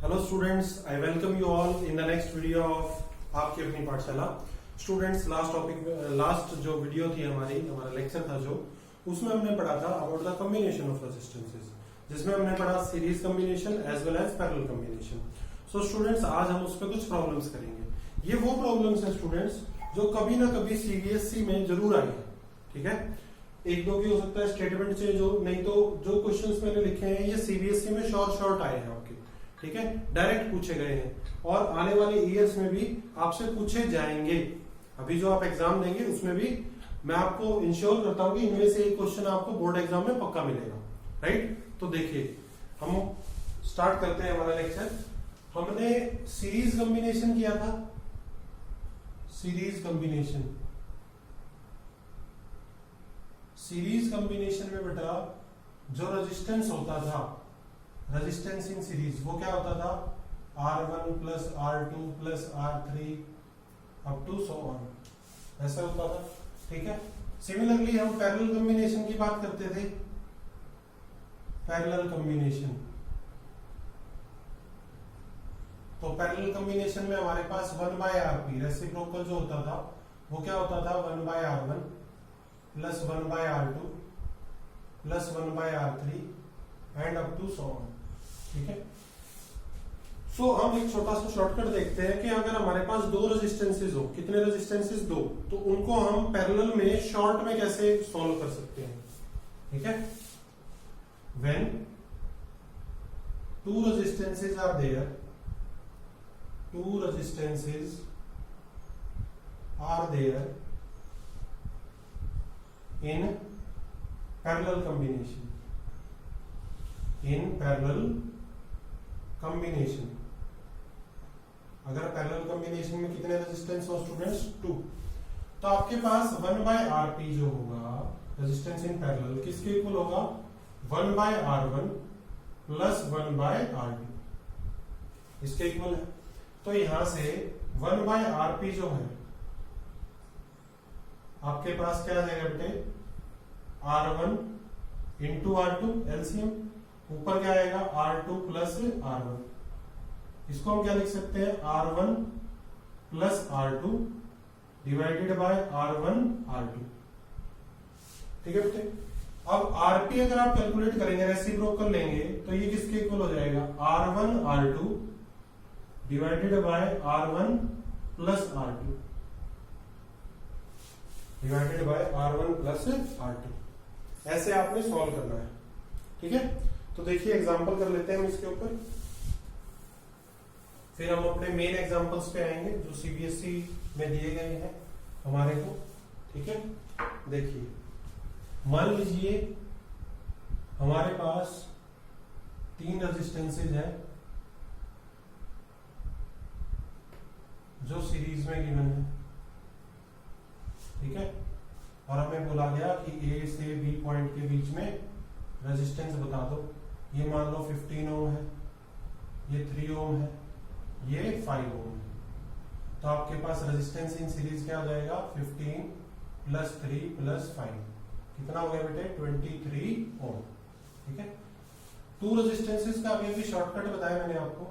Hello students, I welcome you all in the next video of आपकी अपनी पाठशाला। Students, last जो video थी हमारा लेक्चर था जो, उसमें हमने पढ़ा था about the combination of resistances, जिसमें हमने पढ़ा series combination as well as parallel combination. So students, आज हम उस पर कुछ प्रॉब्लम्स करेंगे। ये वो प्रॉब्लम्स हैं स्टूडेंट्स जो कभी ना कभी सीबीएसई में जरूर आई है। ठीक है, एक दो की हो सकता है स्टेटमेंट चेंज हो, नहीं तो जो क्वेश्चंस मैंने लिखे हैं ये सीबीएसई में शॉर्ट आए हैं आपके। ठीक है, डायरेक्ट पूछे गए हैं और आने वाले ईयर्स में भी आपसे पूछे जाएंगे। अभी जो आप एग्जाम देंगे उसमें भी मैं आपको इंश्योर करता हूं कि इनमें से एक क्वेश्चन आपको बोर्ड एग्जाम में पक्का मिलेगा। राइट, तो देखिए हम स्टार्ट करते हैं हमारा लेक्चर। हमने सीरीज कॉम्बिनेशन किया था। सीरीज कॉम्बिनेशन में बेटा जो रेजिस्टेंस होता था, रेजिस्टेंस इन सीरीज, वो क्या होता था? R1 plus R2 plus R3 up to so on, ऐसा होता था। ठीक है, सिमिलरली हम पैरेलल कॉम्बिनेशन की बात करते थे। पैरेलल कॉम्बिनेशन, तो पैरेलल कॉम्बिनेशन में हमारे पास 1/RP रेसिप्रोकल जो होता था वो क्या होता था? 1/R1 plus 1/R2 plus 1/R3 and up to so on. ठीक है, सो हम एक छोटा सा शॉर्टकट देखते हैं कि अगर हमारे पास दो रेजिस्टेंसेस हो, कितने रेजिस्टेंसेस? दो, तो उनको हम पैरेलल में शॉर्ट में कैसे सॉल्व कर सकते हैं? ठीक है, when two resistances are there, in parallel combination, अगर पैरेलल कॉम्बिनेशन में कितने रेजिस्टेंस हो स्टूडेंट्स? 2। तो आपके पास 1/RP जो होगा रेजिस्टेंस इन पैरेलल किसके इक्वल होगा? 1/R1 प्लस 1/R2, इसके इक्वल है। तो यहां से 1/RP जो है आपके पास क्या आ जाएगा बेटे? R1 इंटू R2 एलसीएम, ऊपर क्या आएगा? R2 plus R1। इसको हम क्या लिख सकते हैं? R1 plus R2 divided by R1 R2। ठीक है बेटे, अब RP अगर आप कैलकुलेट करेंगे, रेसिप्रोकल लेंगे, तो ये किसके इक्वल हो जाएगा? R1 R2 divided by R1 plus R2 divided by R1 plus R2। ऐसे आपने सॉल्व करना है। ठीक है, तो देखिए एग्जांपल कर लेते हैं हम इसके ऊपर, फिर हम अपने मेन एग्जांपल्स पे आएंगे जो सीबीएसई में दिए गए हैं हमारे को। ठीक है, देखिए मान लीजिए हमारे पास 3 रेजिस्टेंसेज है जो सीरीज में गिवन है। ठीक है, और हमें बोला गया कि ए से बी पॉइंट के बीच में रेजिस्टेंस बता दो। ये मान लो 15 ओम है, ये 3 ओम है, ये 5 ओम है। तो आपके पास रेजिस्टेंस इन सीरीज क्या हो जाएगा? 15 प्लस 3 प्लस 5, कितना हो गया बेटे? 23 ओम। ठीक है, 2 रेजिस्टेंसेस का अभी भी शॉर्टकट बताया मैंने आपको।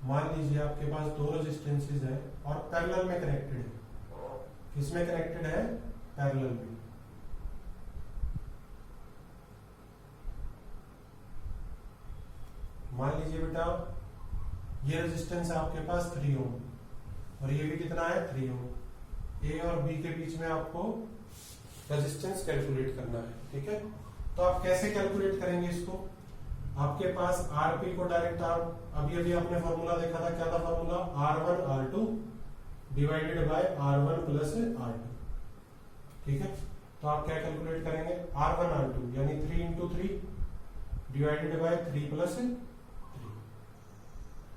मान लीजिए आपके पास 2 रेजिस्टेंसेस है और पैरेलल में कनेक्टेड है। किसमें कनेक्टेड है? पैरेलल में। मान लीजिए बेटा ये रेजिस्टेंस है आपके पास 3 ओम और ये भी कितना है? 3 ओम। ए और बी के बीच में आपको रेजिस्टेंस कैलकुलेट करना है। ठीक है, तो आप कैसे कैलकुलेट करेंगे इसको? आपके पास आरपी को डायरेक्ट आप अभी आपने फॉर्मूला देखा था, क्या था formula? R1 R2 divided by R1 plus R2। ठीक है, तो आप क्या कैलकुलेट करेंगे? R1 R2 यानी 3 into 3 divided by 3 plus 3।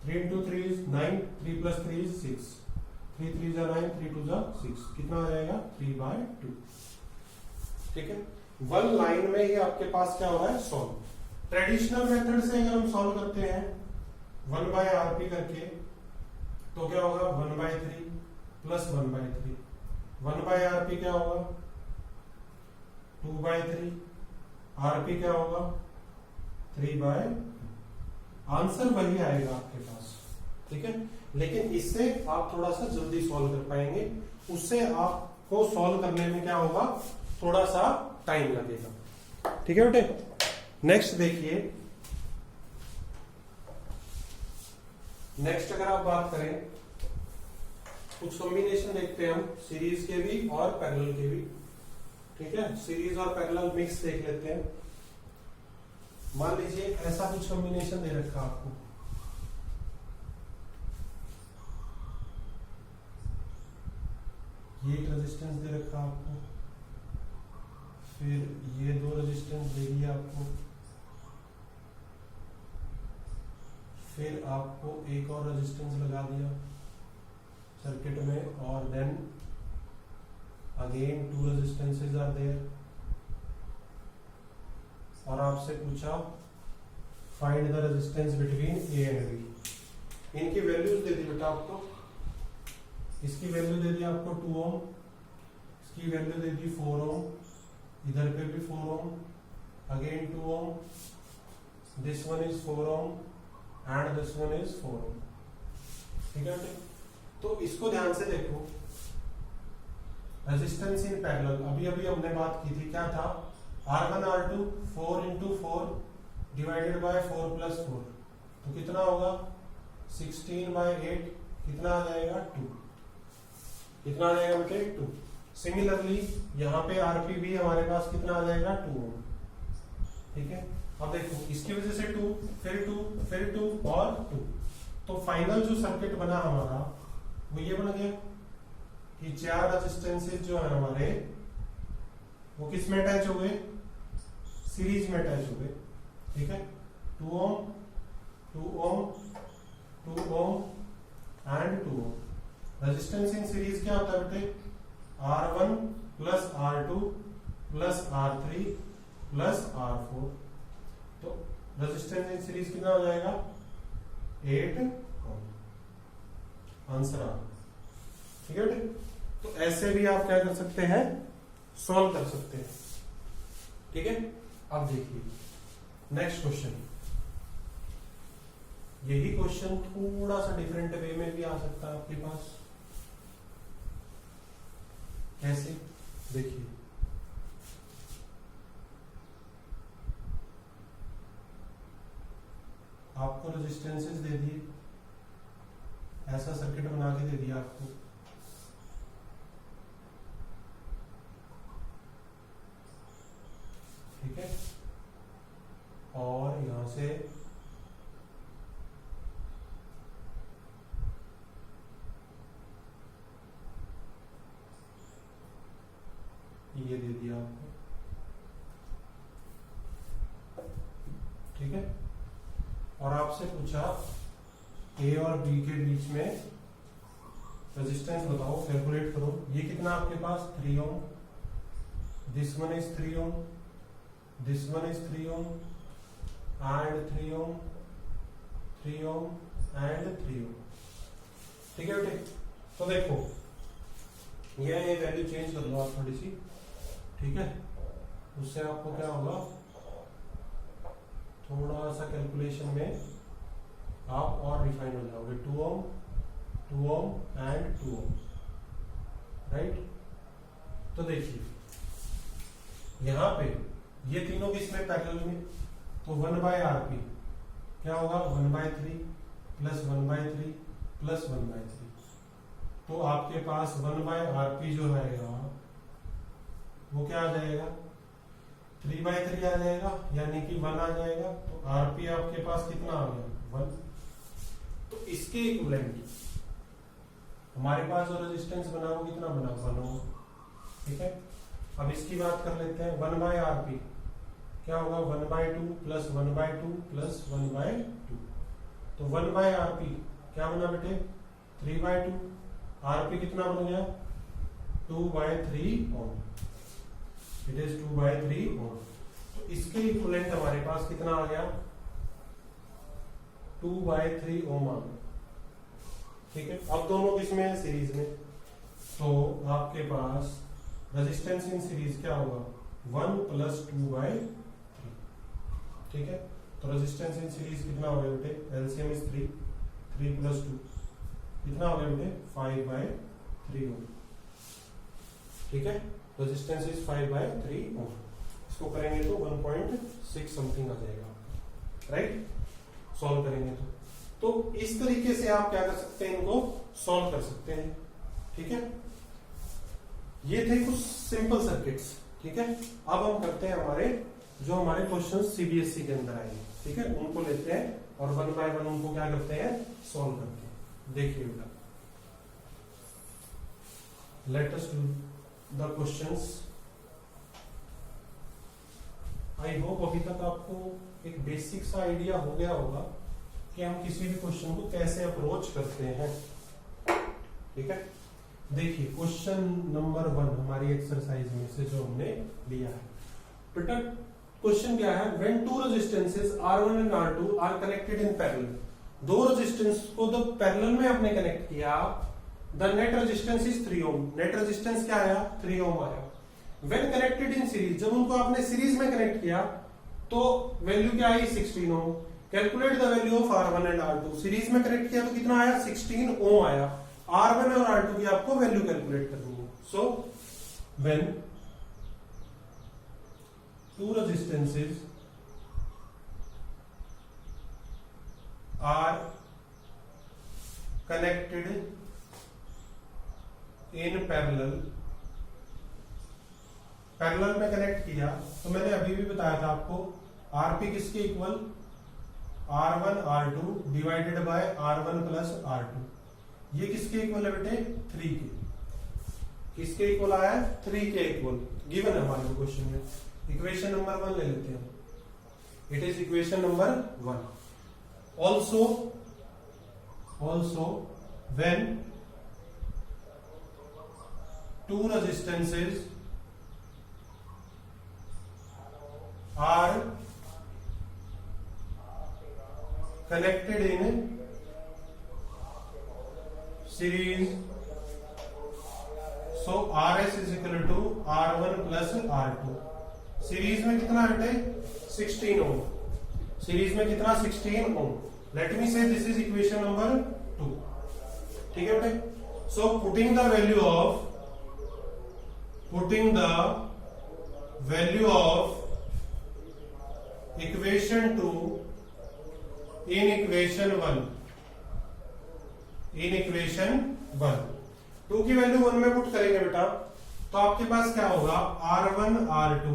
3 into 3 is 9, 3 plus 3 is 6, 3 3 जा 9, 3 2 जा 6, कितना आ जाएगा? 3/2। ठीक है, वन लाइन में ये आपके पास क्या हो रहा है? सॉल्व। ट्रेडिशनल मेथड से अगर हम सॉल्व करते हैं 1/RP करके, तो क्या होगा? 1/3 प्लस 1/3। 1/RP क्या होगा? 2/3। RP क्या होगा? 3/2। आंसर वही आएगा आपके पास, ठीक है। लेकिन इससे आप थोड़ा सा जल्दी सॉल्व कर पाएंगे, उससे आपको सॉल्व करने में क्या होगा, थोड़ा सा टाइम लगेगा, ठीक है बेटे। नेक्स्ट देखिए, नेक्स्ट अगर आप बात करें, कुछ कॉम्बिनेशन देखते हैं हम सीरीज के भी और पैरेलल के भी, ठीक है। सीरीज और पैरेलल मिक्स देख लेते हैं। मान लीजिए ऐसा कुछ कॉम्बिनेशन दे रखा आपको, ये एक रेजिस्टेंस दे रखा आपको, फिर ये दो रेजिस्टेंस दे दिए आपको, फिर आपको एक और रेजिस्टेंस लगा दिया सर्किट में, और then again 2 resistances are there, और आपसे पूछा find the resistance between A and B. इनकी वैल्यूज दे दी बेटा आपको, इसकी वैल्यू दे दी आपको 2 ओम, इसकी वैल्यू दे दी 4 ओम, इधर पे भी 4 ohm, again 2 ohm, this one is 4 ohm and this one is 4 ohm, ठीक है बेटे। तो इसको ध्यान से देखो, रेजिस्टेंस इन पैरेलल, अभी अभी हमने बात की थी, क्या था, R1 R2 4 into 4 divided by 4 plus 4, तो कितना होगा 16 by 8, कितना आ जाएगा 2, कितना आ जाएगा बेटे 2। सिमिलरली यहाँ पे आरपी भी हमारे पास कितना आ जाएगा 2 ओम, ठीक है। अब देखो इसकी वजह से 2, फिर 2, फिर 2 और 2, तो फाइनल जो सर्किट बना हमारा वो ये बन गया कि 4 रेजिस्टेंसेस जो है हमारे वो किस में अटैच हो गए, सीरीज में अटैच हो गए, ठीक है। 2 ohm 2 ohm 2 ohm and 2 ohm. Resistance in series क्या होता है बेटे, R1 plus R2 plus R3 plus R4, तो रेजिस्टेंस इन सीरीज कितना हो जाएगा 8 ओम, आंसर आ, ठीक है बेटे। तो ऐसे भी आप क्या कर सकते हैं, सॉल्व कर सकते हैं, ठीक है। अब देखिए नेक्स्ट क्वेश्चन, यही क्वेश्चन थोड़ा सा डिफरेंट वे में भी आ सकता है आपके पास, कैसे देखिए, आपको रेजिस्टेंसेस दे दिए, ऐसा सर्किट बना के दे दिया आपको, ठीक है, और यहां से ये दे दिया आपको, ठीक है, और आपसे पूछा ए और बी के बीच में रेजिस्टेंस बताओ, कैलकुलेट करो। ये कितना आपके पास 3 ohm, this one is 3 ohm, this one is 3 ohm and 3 ohm 3 ohm and 3 ohm, ठीक है बेटे। तो देखो ये वैल्यू चेंज कर लो आप थोड़ी सी, ठीक है, उससे आपको क्या होगा, थोड़ा सा कैलकुलेशन में आप और रिफाइन हो जाओगे। 2 ohm एंड 2 ohm, राइट। तो देखिए यहां पे ये तीनों किस में पैरेलल में, तो 1/RP क्या होगा 1/3 प्लस 1/3 प्लस 1/3, तो आपके पास 1/RP जो रहेगा वो क्या आ जाएगा 3/3 आ जाएगा, यानी कि 1 आ जाएगा, तो RP आपके पास कितना आ गया 1। तो इसके इक्विवेलेंट हमारे पास जो रेजिस्टेंस बना वो कितना बना 1 ओम, ठीक है। अब इसकी बात कर लेते हैं, 1/RP क्या होगा 1/2 प्लस 1/2 प्लस 1/2, तो 1/RP क्या बना बेटे 3/2, RP कितना बन गया 2/3 ओम, इट इज 2/3 ओम। तो इसके इक्विवेलेंट हमारे पास कितना आ गया 2/3 ओम आ गया, ठीक है। अब दोनों किसमें है सीरीज में, तो आपके पास रेजिस्टेंस इन सीरीज क्या होगा 1 प्लस 2/3, ठीक है। तो रेजिस्टेंस इन सीरीज कितना हो गया बेटे, एलसीएम इज 3, 3 + 2 कितना हो गया बेटे 5/3 ओम। ठीक है, रेजिस्टेंस इज 5/3 ओम। इसको करेंगे तो 1.6 समथिंग आ जाएगा, राइट, सॉल्व करेंगे तो इस तरीके से आप क्या कर सकते हैं, इनको सॉल्व कर सकते हैं। ठीक है, ये थे कुछ सिंपल सर्किट्स। ठीक है, अब हम करते हैं हमारे क्वेश्चन सीबीएसई के अंदर आएंगे। ठीक है, उनको लेते हैं और 1 बाय 1 उनको क्या करते हैं, सॉल्व करते हैं। देखिए बेटा, let us do the questions. I hope अभी तक आपको एक बेसिक सा आइडिया हो गया होगा कि हम किसी भी क्वेश्चन को कैसे अप्रोच करते हैं। ठीक है, देखिए क्वेश्चन नंबर 1 हमारी एक्सरसाइज में से जो हमने लिया है बेटा, क्वेश्चन क्या है, when two resistances R1 and R2 are connected in parallel, दो रेजिस्टेंस को जब पैरेलल में आपने कनेक्ट किया, the net resistance is 3 ohm. Net resistance क्या आया, 3 ओम आया। व्हेन कनेक्टेड इन सीरीज, जब उनको आपने सीरीज में कनेक्ट किया तो वैल्यू क्या आई, 16 ohm. Calculate the value of R1 and R2, series में कनेक्ट किया तो कितना आया, 16 ओम आया। R1 और R2 की आपको वैल्यू कैलकुलेट करनी है। So when two resistances are connected in parallel, parallel में कनेक्ट किया तो मैंने अभी भी बताया था आपको, आरपी किसके equal, R1 R2 divided by R1 + R2। ये किसके इक्वल है बेटे, 3 के। किसके इक्वल आया है, 3 के इक्वल गिवन है हमारे क्वेश्चन में। इक्वेशन नंबर 1 ले लेते हैं, it is equation number 1। Also when two resistances are connected in series, so RS is equal to R1 plus R2। Series में कितना है बेटे, 16 ओम। सीरीज में कितना, 16 ओम। लेट मी से दिस इज इक्वेशन नंबर 2। ठीक है बेटे, so putting the value of equation 2 in equation 1, two की वैल्यू 1 में पुट करेंगे बेटा तो आपके पास क्या होगा, R1 R2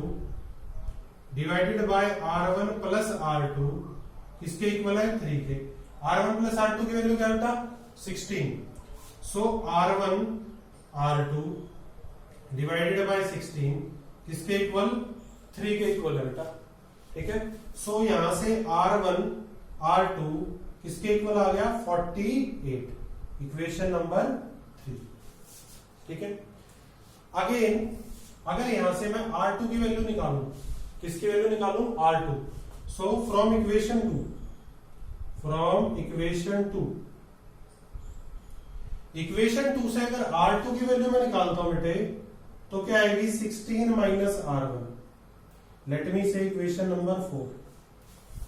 divided by R1 + R2 किसके इक्वल है, 3 के। R1 + R2 की वैल्यू क्या बेटा, 16। सो R1 R2 डिवाइडेड बाय 16 किसके इक्वल, 3 के इक्वल है बेटा। ठीक है, सो यहां से R1 R2 किसके इक्वल आ गया, 48, इक्वेशन नंबर 3। ठीक है, अगेन अगर यहां से मैं R2 की वैल्यू निकालूं, किसकी वैल्यू निकालूं, R2। सो फ्रॉम इक्वेशन 2 से अगर R2 की वैल्यू मैं निकालता हूं बेटे तो क्या आएगी, 16 - R1। लेट मी से इक्वेशन नंबर 4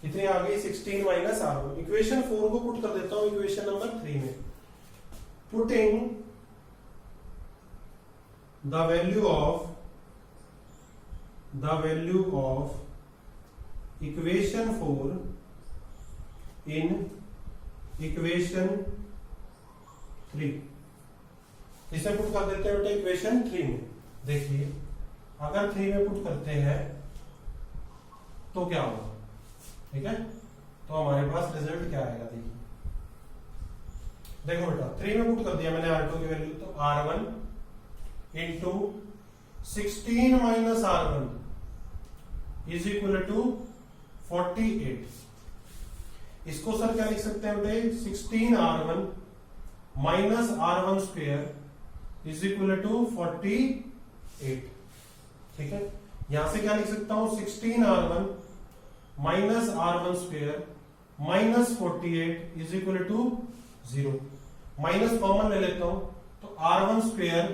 कितनी आ गई, 16 - R1। इक्वेशन 4 को पुट कर देता हूं इक्वेशन नंबर 3 में। Putting the value of equation 4 in equation 3, इसे पुट कर देते हैं बेटा इक्वेशन 3 में। देखिए अगर 3 में पुट करते हैं तो क्या होगा, ठीक है, तो हमारे पास रिजल्ट क्या आएगा, देखो बेटा 3 में पुट कर दिया मैंने R2 की वैल्यू, तो R1 into 16 - R1 is equal to 48। इसको सर क्या लिख सकते हैं बेटे, 16 R1 - R1² is equal to 48। ठीक है, यहां से क्या लिख सकता हूं, 16 R1 - R1² - 48 is equal to 0। Minus common ले लेता हूं तो R1²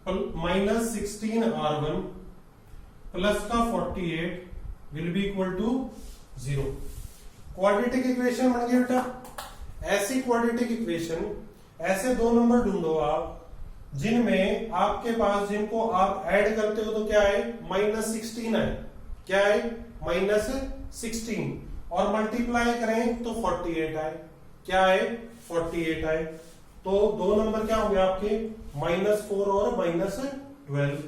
- 16 R1 प्लस का 48 will be equal to 0। Quadratic equation बन गई बेटा। ऐसी क्वाड्रेटिक इक्वेशन, ऐसे दो नंबर ढूंढो आप जिनमें आपके पास, जिनको आप ऐड करते हो तो क्या है, -16 है। क्या है, -16, और मल्टीप्लाई करें तो 48 आए। क्या है, 48 आए। तो दो नंबर क्या होंगे आपके, -4 और -12।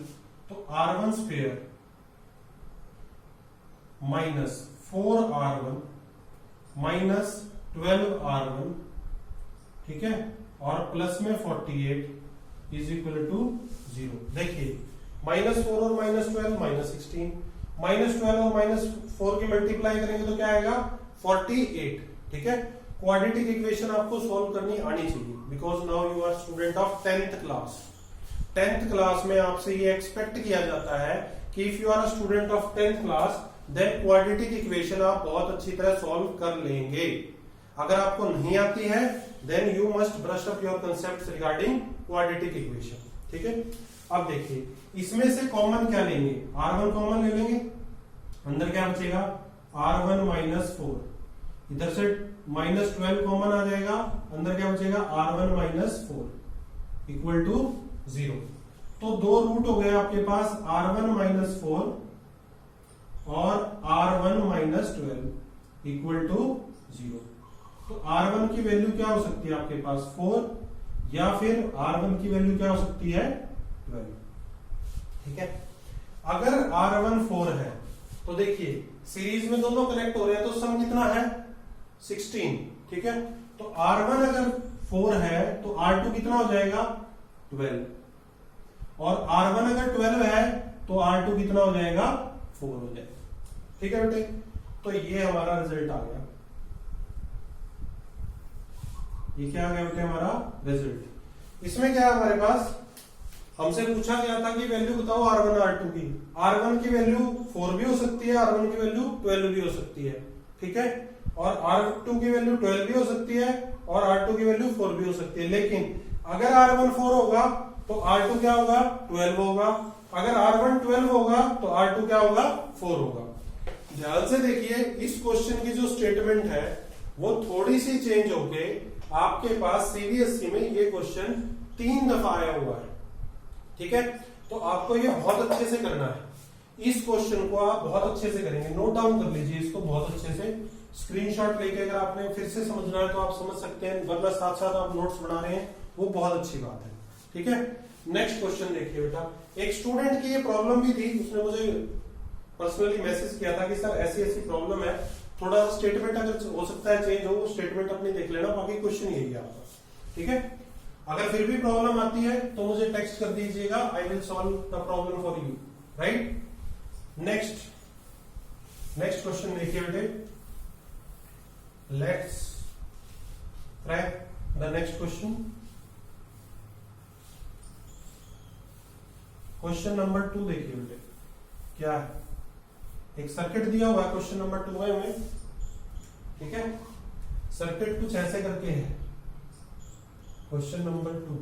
तो R1 स्क्वायर -4R1 -12R1, ठीक है, और प्लस में 48 इज इक्वल टू 0। देखिए -4 और -12 -16, -12 और -4 की मल्टीप्लाई करेंगे तो क्या आएगा, 48। ठीक है, क्वाड्रेटिक इक्वेशन आपको सॉल्व करनी आनी चाहिए, because now you are student of 10th class. 10th class में आपसे ये एक्सपेक्ट किया जाता है कि if you are a student of 10th class then quadratic equation आप बहुत अच्छी तरह सॉल्व कर लेंगे। अगर आपको नहीं आती है then you must brush up your concept regarding quadratic equation. ठीक है, अब देखिए इसमें से कॉमन क्या लेंगे, R1 कॉमन ले लेंगे, अंदर क्या बचेगा, R1 -4, इधर से -12 कॉमन आ जाएगा, अंदर क्या बचेगा, R1 -4 इक्वल टू 0। तो दो रूट हो गए आपके पास, R1 -4 और R1 -12 इक्वल टू 0। तो R1 की वैल्यू क्या हो सकती है आपके पास, 4, या फिर R1 की वैल्यू क्या हो सकती है, 12। ठीक है, अगर R1 4 है तो देखिए सीरीज में दोनों कनेक्ट हो रहे हैं तो सम कितना है, 16। ठीक है, तो R1 अगर 4 है तो R2 कितना हो जाएगा, 12, और R1 अगर 12 है तो R2 कितना हो जाएगा, 4 हो जाएगा। ठीक है बेटे, तो ये हमारा रिजल्ट आ गया। ये क्या आ गया बेटे, हमारा रिजल्ट। इसमें क्या है हमारे पास, हमसे पूछा गया था कि वैल्यू बताओ R1 R2 की। R1 की वैल्यू 4 भी हो सकती है, R1 की वैल्यू 12 भी हो सकती है। ठीक है, और R2 की वैल्यू 12 भी हो सकती है और R2 की वैल्यू 4 भी हो सकती है। लेकिन अगर R1 4 होगा तो R2 क्या होगा, 12 होगा। अगर R1 12 होगा तो R2 क्या होगा, 4 होगा। ध्यान से देखिए, इस क्वेश्चन की जो स्टेटमेंट है वो थोड़ी सी चेंज होके आपके पास सीबीएसई में ये क्वेश्चन 3 दफा आया हुआ है। ठीक है, तो आपको ये बहुत अच्छे से करना है। इस क्वेश्चन को आप बहुत अच्छे से करेंगे, नोट डाउन कर लीजिए इसको बहुत अच्छे से, स्क्रीनशॉट लेके अगर आपने फिर से समझना है तो आप समझ सकते हैं, वरना साथ साथ आप नोट्स बना रहे हैं वो बहुत अच्छी बात है। ठीक है, नेक्स्ट क्वेश्चन देखिए बेटा। एक स्टूडेंट की ये प्रॉब्लम भी थी, उसने मुझे पर्सनली मैसेज किया था कि सर ऐसी ऐसी प्रॉब्लम है, थोड़ा स्टेटमेंट अगर हो सकता है चेंज हो, वो स्टेटमेंट अपनी देख लेना, बाकी क्वेश्चन यही है आपका। ठीक है, अगर फिर भी प्रॉब्लम आती है तो मुझे टेक्स्ट कर दीजिएगा, I will solve the problem for you. Right, next question देखिए बेटे, let's crack the next question. Question number 2 देखिए बेटे, क्या है, एक सर्किट दिया हुआ है क्वेश्चन नंबर 2 में हमें। ठीक है, सर्किट कुछ ऐसे करके है। क्वेश्चन नंबर 2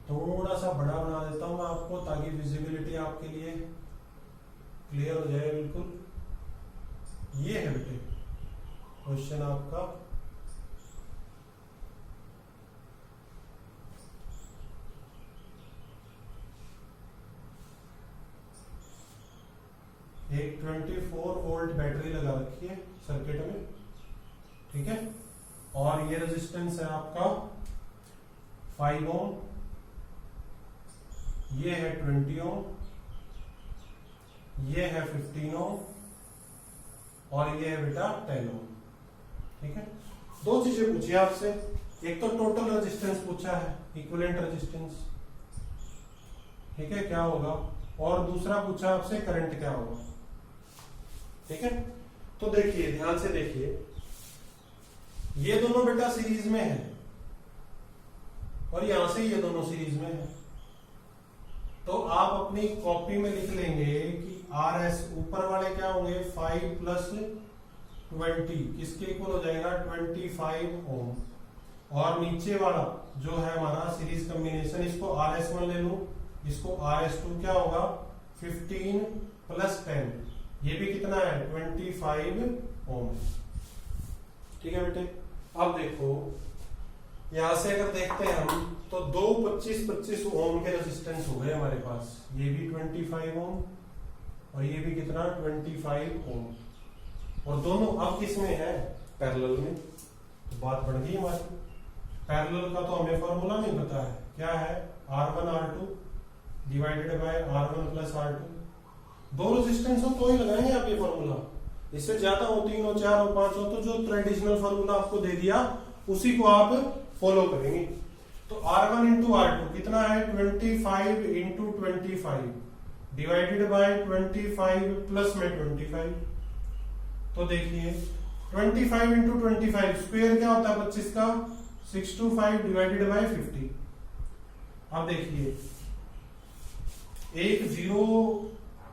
थोड़ा सा बड़ा बना देता हूं मैं आपको, ताकि विजिबिलिटी आपके लिए क्लियर हो जाए बिल्कुल। ये है बेटे क्वेश्चन आपका, एक 24 वोल्ट बैटरी लगा रखी है सर्किट में। ठीक है, और ये रेजिस्टेंस है आपका 5 ओम, ये है 20 ओम, ये है 15 ओम, और ये है बेटा 10 ओम। ठीक है, दो चीजें पूछी आपसे, एक तो टोटल रेजिस्टेंस पूछा है, इक्विवेलेंट रेजिस्टेंस, ठीक है, क्या होगा, और दूसरा पूछा आपसे करंट क्या होगा। ठीक है, तो देखिए ध्यान से देखिए, ये दोनों बेटा सीरीज में है और यहां से ये दोनों सीरीज में है। तो आप अपनी कॉपी में लिख लेंगे कि RS ऊपर वाले क्या होंगे, 5 + 20 किसके इक्वल हो जाएगा, 25 ओम, और नीचे वाला जो है हमारा सीरीज कॉम्बिनेशन, इसको RS1 ले लूं, इसको RS2 क्या होगा, 15 + 10, ये भी कितना है, 25 ओम। ठीक है बेटे, अब देखो यहां से अगर देखते हैं हम तो दो 25-25 ओम के रेजिस्टेंस हो गए हमारे पास, ये भी 25 ओम और ये भी कितना 25 ओम, और दोनों अब किसमें है, पैरेलल में। तो बात बढ़ गई हमारी। पैरेलल का तो हमें फॉर्मूला नहीं पता है, क्या है, R1 R2 divided by R1 plus R2। दो रेजिस्टेंस हो तो ही लगाएंगे आप ये फॉर्मूला, इससे ज्यादा हो 3 हो 4 हो 5 हो तो जो ट्रेडिशनल फॉर्मूला आपको दे दिया उसी को आप फॉलो करेंगे। तो R1 इंटू R2 कितना है 25 इंटू 25 डिवाइडेड बाय 25 प्लस में 25। तो देखिए 25 इंटू 25 स्क्वायर क्या होता है 25 का, 625 डिवाइडेड बाय 50। अब देखिए एक जीरो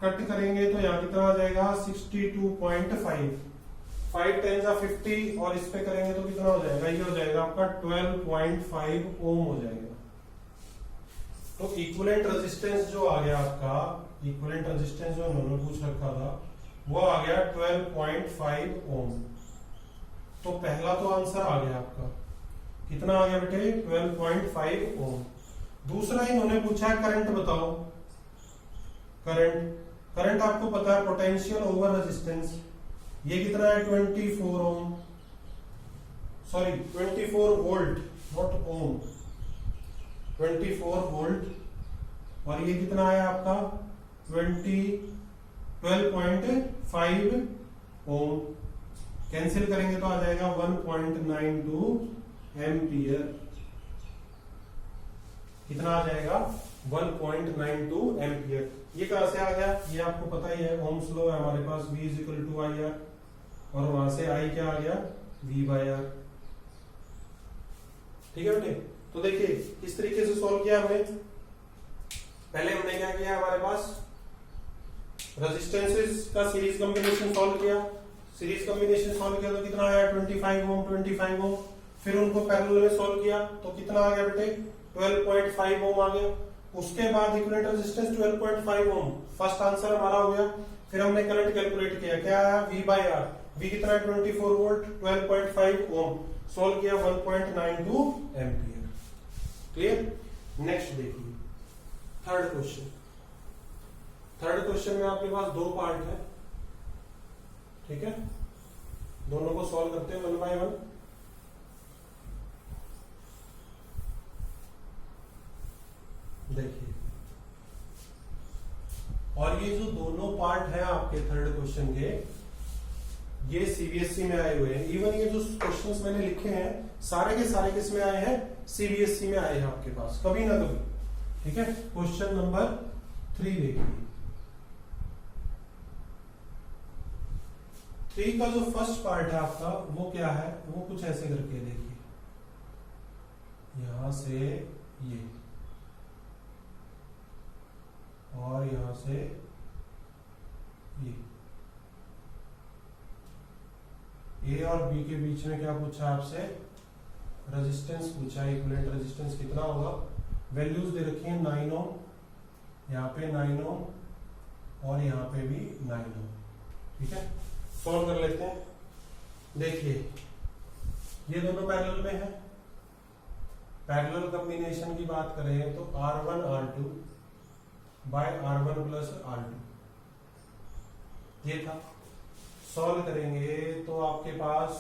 कट करेंगे तो यहाँ कितना आ जाएगा 62.5, 5 10 50 और इस पे करेंगे तो कितना हो जाएगा, ये हो जाएगा आपका 12.5 ओम हो जाएगा। तो इक्विवेलेंट रेजिस्टेंस जो आ गया आपका, इक्विवेलेंट रेजिस्टेंस जो उन्होंने पूछ रखा था वो आ गया 12.5 ओम। तो पहला तो आंसर आ गया आपका, कितना आ गया बेटे 12.5 ओम। दूसरा इन्होंने पूछा है करंट बताओ, करंट, करंट आपको पता है पोटेंशियल ओवर रेजिस्टेंस, ये कितना है 24 ohm, sorry 24 volt not ohm, 24 volt, और ये कितना है आपका 12.5 ओम। कैंसिल करेंगे तो आ जाएगा 1.92 एम्पियर। कितना आ जाएगा 1.92 एम्पियर। ये कहां से आ गया, ये आपको पता ही है, ओम्स लॉ है हमारे पास, V = IR, और वहां से I क्या आ गया V/R। ठीक है बेटे, तो देखिए इस तरीके से सॉल्व किया हमने। पहले हमने क्या किया, हमारे पास रेजिस्टेंसेस का सीरीज कॉम्बिनेशन सॉल्व किया, सीरीज कॉम्बिनेशन सॉल्व किया तो कितना आया 25 ओम 25 ओम। फिर उनको पैरेलल में सॉल्व किया तो कितना आ गया बेटे 12.5 ओम आ गया। उसके बाद इक्विवेलेंट रेजिस्टेंस 12.5 ओम, फर्स्ट आंसर हमारा हो गया। फिर हमने करंट कैलकुलेट किया, क्या आया V/R, V कितना है 24 वोल्ट 12.5 ओम, सॉल्व किया 1.92 एम्पियर। क्लियर। नेक्स्ट देखिए थर्ड क्वेश्चन। थर्ड क्वेश्चन में आपके पास दो पार्ट है, ठीक है, दोनों को सॉल्व करते हैं 1 बाय 1। देखिए, और ये जो दोनों पार्ट है आपके थर्ड क्वेश्चन के, ये सीबीएसई में आए हुए हैं। इवन ये जो क्वेश्चंस मैंने लिखे हैं सारे के सारे किस में आए हैं, सीबीएसई में आए हैं आपके पास कभी ना कभी। ठीक है, क्वेश्चन नंबर 3 देखिए। 3 का जो फर्स्ट पार्ट है आपका वो क्या है, वो कुछ ऐसे करके देखिए, यहां से ये और यहां से ये, ए और बी के बीच में क्या पूछा आपसे, रेजिस्टेंस पूछा है। इक्विवेलेंट रेजिस्टेंस कितना होगा, वैल्यूज दे रखी है 9 ओम, यहाँ पे 9 ओम और यहाँ पे भी 9 ओम। ठीक है, सॉल्व कर लेते हैं। देखिए ये दोनों पैरेलल में है, पैरेलल कॉम्बिनेशन की बात करें तो R1 R2 bye R1 plus R2 ये था। सॉल्व करेंगे तो आपके पास,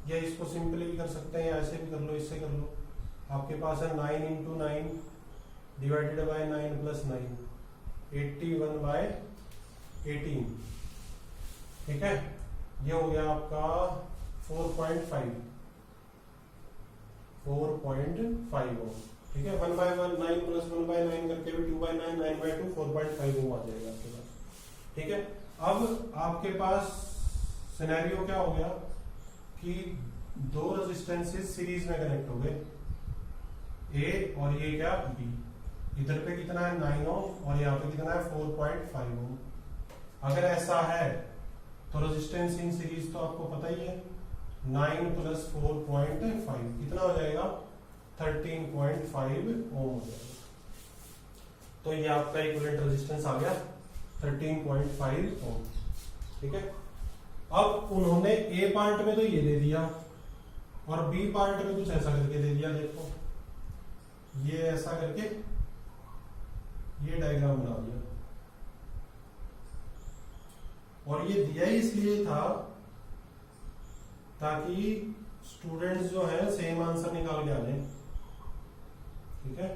या इसको सिंपली भी कर सकते हैं या ऐसे भी कर लो, इससे कर लो। आपके पास है 9 into 9 divided by 9 plus 9, 81 by 18। ठीक है, ये हो गया आपका 4.5 ओम। ठीक है, 1 बाय 1 9 प्लस 1 बाय 9 करके भी 2 बाय 9 9 बाय 2 4.5 ओम आ जाएगा आपके पास। ठीक है, अब आपके पास सिनेरियो क्या हो गया कि दो रेजिस्टेंसेस सीरीज में कनेक्ट हो गए, ए और ये क्या बी। इधर पे कितना है 9 ओम और यहाँ पे कितना है 4.5 ओम। अगर ऐसा है तो रेजिस्टेंस इन सीरीज तो आपको पता ही है, 9 प्लस 4.5 कितना हो जाएगा 13.5 ओम हो जाएगा। तो ये आपका इक्विवेलेंट रेजिस्टेंस आ गया 13.5 ओम। ठीक है, अब उन्होंने ए पार्ट में तो ये दे दिया और बी पार्ट में कुछ ऐसा करके दे दिया। देखो ये ऐसा करके ये डायग्राम बना दिया, और ये दिया ही इसलिए था ताकि स्टूडेंट्स जो है सेम आंसर निकाल के आ जाए। ठीक है,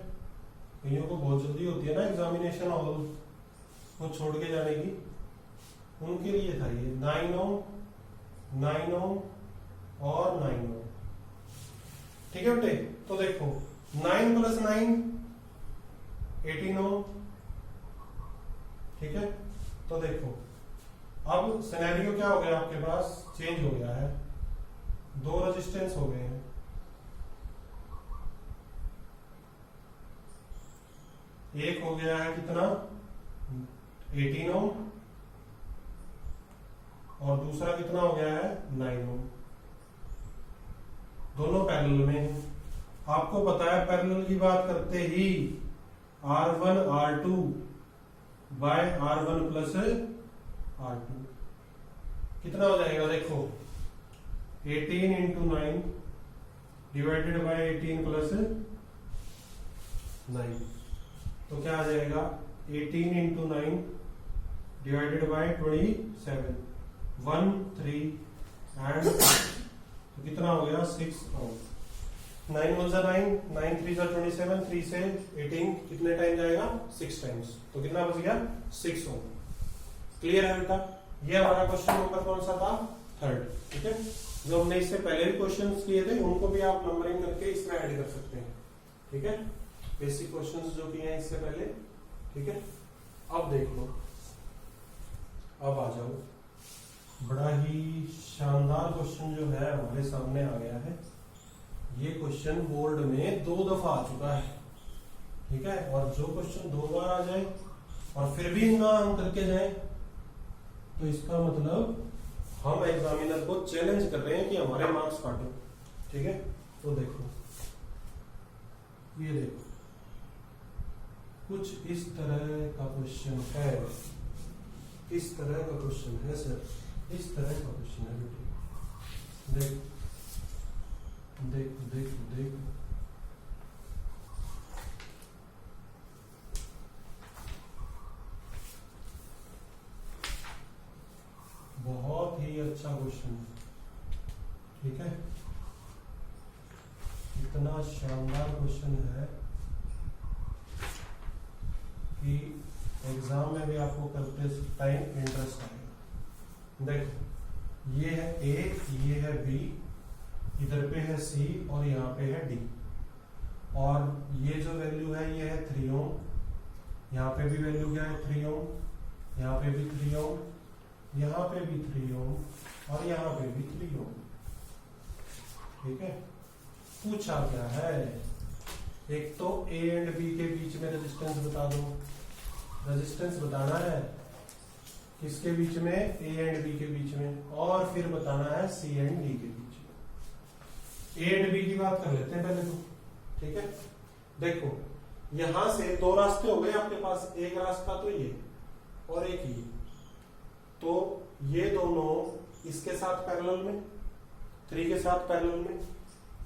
कईयों को बहुत जल्दी होती है ना एग्जामिनेशन हॉल को छोड़ के जाने की, उनके लिए था ये 9 ओम, 9 ओम और 9 ओम। ठीक है बेटे, तो देखो 9 + 9 18 ओम। ठीक है, तो देखो अब सिनेरियो क्या हो गया, आपके पास चेंज हो गया है, दो रेजिस्टेंस हो गए हैं। एक हो गया है कितना 18 ओम और दूसरा कितना हो गया है 9 ओम। दोनों पैरेलल में है। आपको पता है पैरेलल की बात करते ही R1 R2 bye R1 plus R2 कितना हो जाएगा, देखो 18 × 9 डिवाइडेड बाय 18 + 9, तो क्या आ जाएगा 18 × 9 डिवाइडेड बाय 27, 1 3 एंड तो कितना हो गया 6 ओम। 9 × 9, 9 × 3 = 27, 3 से 18 कितने टाइम जाएगा 6 टाइम्स, तो कितना बच गया 6 ओम। क्लियर है बेटा, ये हमारा क्वेश्चन नंबर कौन सा था 3rd। ठीक है, जो हमने इससे पहले भी क्वेश्चंस किए थे उनको भी आप नंबरिंग करके इसमें ऐड कर सकते हैं। ठीक है, बेसिक क्वेश्चंस जो किए हैं इससे पहले। ठीक है, अब देख लो, अब आ जाओ, बड़ा ही शानदार क्वेश्चन जो है हमारे सामने आ गया है। ये क्वेश्चन बोर्ड में 2 दफा आ चुका है। ठीक है, और जो क्वेश्चन 2 बार आ जाए और फिर भी ना हम करके जाए तो इसका मतलब हम एग्जामिनर को चैलेंज कर रहे हैं कि हमारे मार्क्स काटो। ठीक है, तो देखो ये देखो कुछ इस तरह का क्वेश्चन है, इस तरह का क्वेश्चन है सर, इस तरह का क्वेश्चन है बेटे। देख देख देख देख बहुत ही अच्छा क्वेश्चन है। ठीक है, इतना शानदार क्वेश्चन है कि एग्जाम में भी आपको करते टाइम इंटरेस्ट आएगा। देखो ये है ए, ये है बी, इधर पे है सी और यहाँ पे है डी, और ये जो वैल्यू है ये है 3 ओम, यहाँ पे भी वैल्यू क्या है 3 ओम, यहाँ पे भी 3 ओम, यहाँ पे भी 3 ओम और यहाँ पे भी 3 ओम। ठीक है, पूछा क्या है, एक तो ए एंड बी के बीच में रेजिस्टेंस बता दो। रेजिस्टेंस बताना है किसके बीच में, ए एंड बी के बीच में, और फिर बताना है सी एंड डी के बीच में। ए एंड बी की बात कर लेते हैं पहले तो। ठीक है, देखो यहां से 2 रास्ते हो गए आपके पास, एक रास्ता तो ये और एक ये, तो ये दोनों इसके साथ पैरेलल में, 3 के साथ पैरेलल में,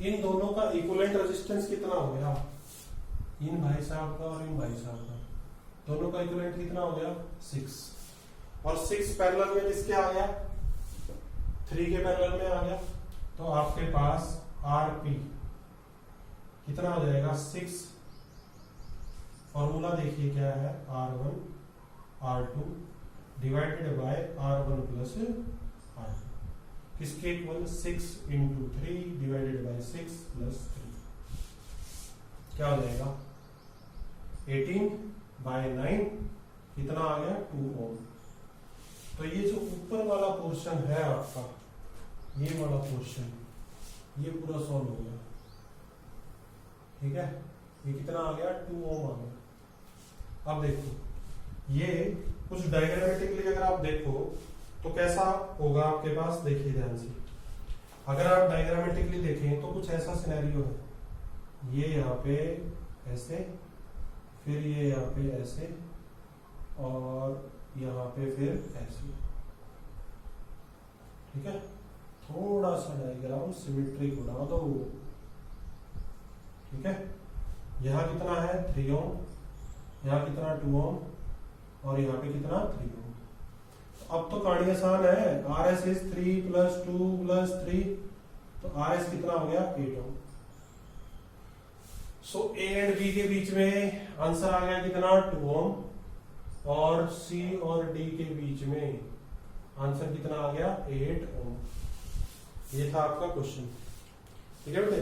इन दोनों का इक्विवेलेंट रेजिस्टेंस कितना हो गया, इन भाई साहब का और इन भाई साहब का, दोनों का इक्विवेलेंट कितना हो गया 6, और 6 पैरेलल में किसके आ गया 3 के पैरेलल में आ गया, तो आपके पास आरपी कितना हो जाएगा 6। फॉर्मूला देखिए क्या है, R1 R2 divided by R1 plus R2, किसके इक्वल 6 × 3 डिवाइडेड बाय 6 + 3, क्या हो जाएगा 18/9 कितना आ गया 2 ओम। तो ये जो ऊपर वाला पोर्शन है आपका, ये वाला पोर्शन, ये पूरा सॉल्व हो गया। ठीक है, ये कितना आ गया 2 ओम आ गया। अब देखो ये कुछ डायग्रामेटिकली अगर आप देखो तो कैसा होगा आपके पास, देखिए ध्यान से। अगर आप डायग्रामेटिकली देखें तो कुछ ऐसा सिनेरियो है, ये यहाँ पे ऐसे, फिर ये यहाँ पे ऐसे, और यहाँ पे फिर ऐसे। ठीक है, थोड़ा सा डायग्राम सिमेट्रिक बना दो। ठीक है, यहाँ कितना है 3 ओम, यहाँ कितना 2 ओम, और यहाँ पे कितना 3 ओम। अब तो कहानी आसान है, RS इज 3 + 2 + 3, तो RS कितना हो गया 8 ओम। सो A एंड B के बीच में आंसर आ गया कितना 2 ओम, और C और D के बीच में आंसर कितना आ गया 8 ओम। ये था आपका क्वेश्चन। ठीक है बेटे।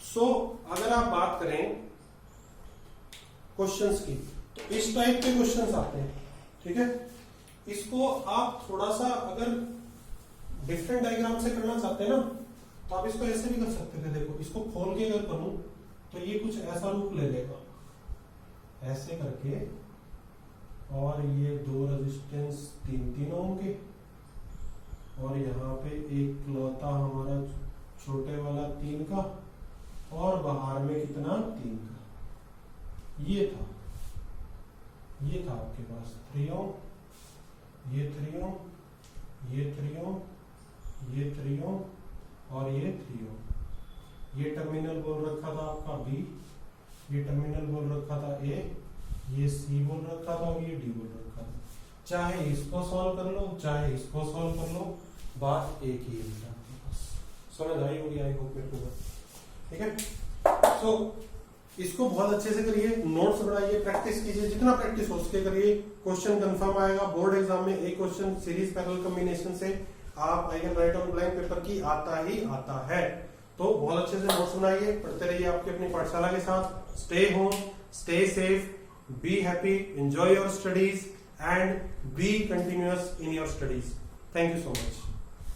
सो अगर आप बात करें क्वेश्चंस की, तो इस टाइप के क्वेश्चंस आते हैं। ठीक है, इसको आप थोड़ा सा अगर डिफरेंट डायग्राम से करना चाहते हैं ना, तो आप इसको ऐसे भी कर सकते थे। देखो, इसको खोल के अगर करूं तो ये कुछ ऐसा रूप ले लेगा, ऐसे करके, और ये 2 रेजिस्टेंस 3 ओम के, और यहाँ पे एक लौता हमारा छोटे वाला 3 का, और बाहर में कितना 3 का। ये था आपके पास 3 ओम, ये 3 ओम, ये 3 ओम, ये 3 ओम, और ये 3 ओम। ये टर्मिनल बोल रखा था आपका B, ये टर्मिनल बोल रखा था A, ये C बोल रखा था, और ये D बोल रखा था। चाहे इसको सॉल्व कर लो, चाहे इसको सॉल्व कर लो, बात एक ही है। समझ आई होगी आई होप मेरे को। ठीक है, सो इसको बहुत अच्छे से करिए, नोट्स बनाइए, प्रैक्टिस कीजिए, जितना प्रैक्टिस हो सके करिए। क्वेश्चन कंफर्म आएगा बोर्ड एग्जाम में। एक क्वेश्चन सीरीज पैरेलल कॉम्बिनेशन से आप I can write on blank paper की आता ही आता है। तो बहुत अच्छे से नोट्स बनाइए, पढ़ते रहिए आपकी अपनी पाठशाला के साथ। Stay home, stay safe, be happy, enjoy your studies and B continuous in your studies. Thank you so much.